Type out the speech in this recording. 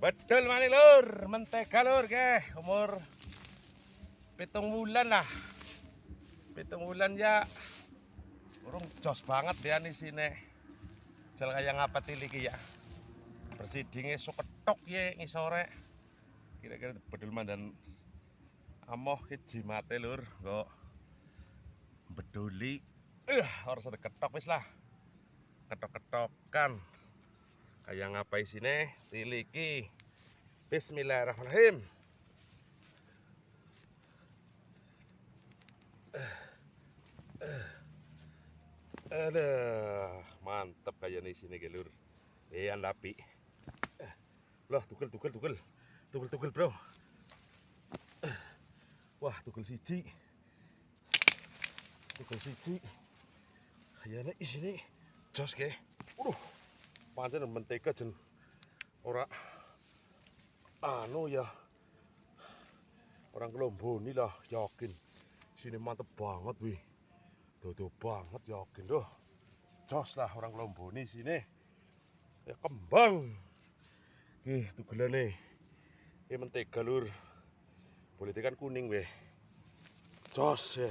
Betul mani lur, mentega lur ke umur 7 bulan lah. 7 bulan ya. Urung jos banget ya di sini. Jal kayak ngapa tiliki ya. Bersidinge suketok ye ngisore. Kira-kira bedul mandan amoh ke jimate lur, kok beduli. Harus ada ketok wis lah. Ketok-ketokan. Kayak ngapa isine tiliki. Bismillahirrahmanirrahim. Aduh, mantep kayak nih sini gelur. Lapi. Loh, tugel bro. Wah, tugel siji. Kayaknya isini jos ke. Pancen mentega jen ora anu ya. Orang Kelomboni lah yakin. Sini mantep banget wih. Dodo banget yakin doh. Jos lah orang Kelomboni sini. Ya kembang. Tugelane. Mentega lur. Boleh tekan kuning weh. Jos ya.